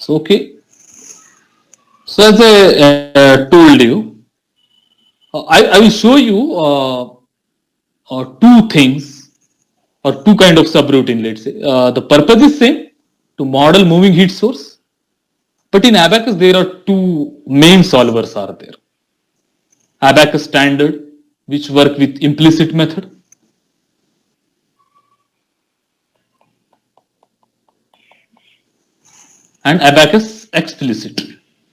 So okay. So as I told you, I will show you two things or two kind of subroutine. Let's say the purpose is same, to model moving heat source, but in Abaqus there are two main solvers are there. Abaqus standard, which work with implicit method, and Abaqus explicit.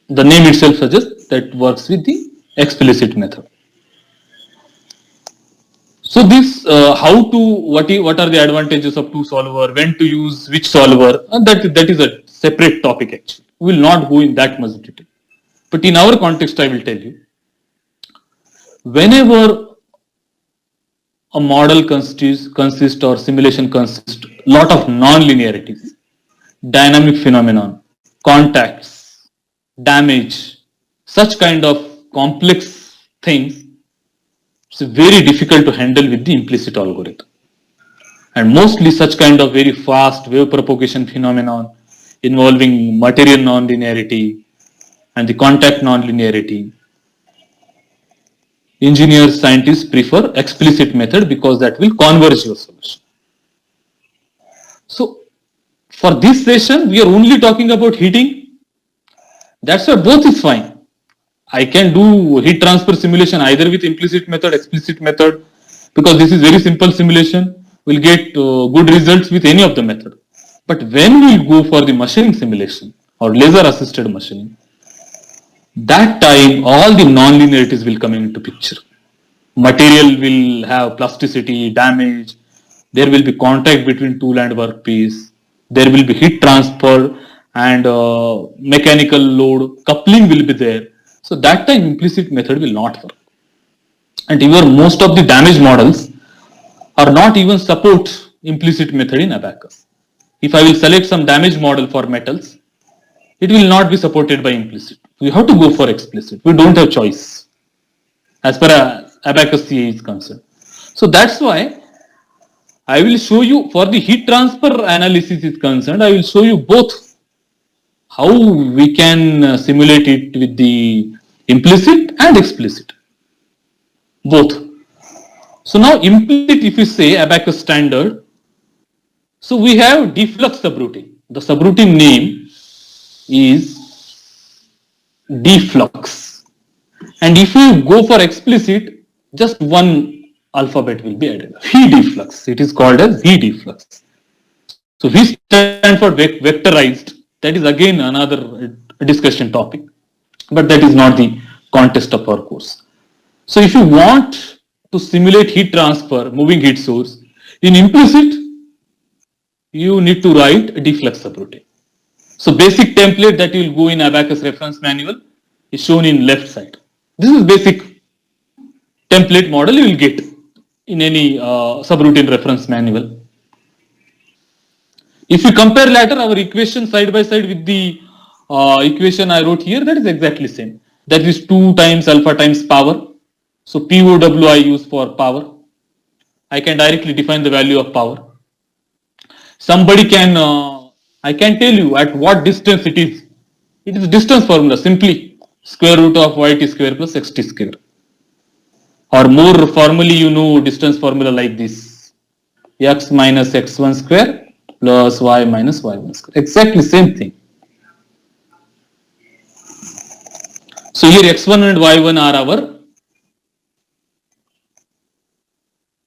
The name itself suggests that works with the explicit method. So this what are the advantages of two solver, when to use which solver, that is a separate topic actually. We will not go in that much detail. But in our context, I will tell you, whenever a model consists or simulation consists lot of non-linearities, dynamic phenomenon, contacts, damage, such kind of complex things, it's very difficult to handle with the implicit algorithm. And mostly such kind of very fast wave propagation phenomenon involving material non-linearity and the contact non-linearity, engineers, scientists prefer explicit method because that will converge your solution. So for this session, we are only talking about heating. That's why both is fine. I can do heat transfer simulation either with implicit method, explicit method, because this is very simple simulation. We'll get good results with any of the method. But when we go for the machining simulation or laser assisted machining, that time all the non-linearities will come into picture. Material will have plasticity, damage, there will be contact between tool and workpiece, there will be heat transfer and mechanical load, coupling will be there. So that time implicit method will not work. And even most of the damage models are not even support implicit method in Abaqus. If I will select some damage model for metals, it will not be supported by implicit. We have to go for explicit. We don't have choice as far as Abaqus CA is concerned. So that's why I will show you, for the heat transfer analysis is concerned, I will show you both how we can simulate it with the implicit and explicit, both. So now implicit, if you say Abaqus standard, so we have DFLUX subroutine. The subroutine name is DFLUX. And if you go for explicit, just one alphabet will be added, VDFLUX. It is called as VDFLUX. So V stand for vectorized. That is again another discussion topic, but that is not the context of our course. So if you want to simulate heat transfer, moving heat source, in implicit, you need to write a DFLUX subroutine. So basic template that you will go in Abaqus reference manual is shown in left side. This is basic template model you will get in any subroutine reference manual. If you compare later our equation side by side with the equation I wrote here, that is exactly same. That is 2 times alpha times power. So POW I use for power. I can directly define the value of power. Somebody can, I can tell you at what distance it is. It is distance formula, simply square root of yt square plus xt square. Or more formally, you know distance formula like this: x minus x1 square plus y minus y1 square. Exactly same thing. So here x1 and y1 are our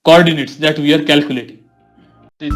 coordinates that we are calculating. This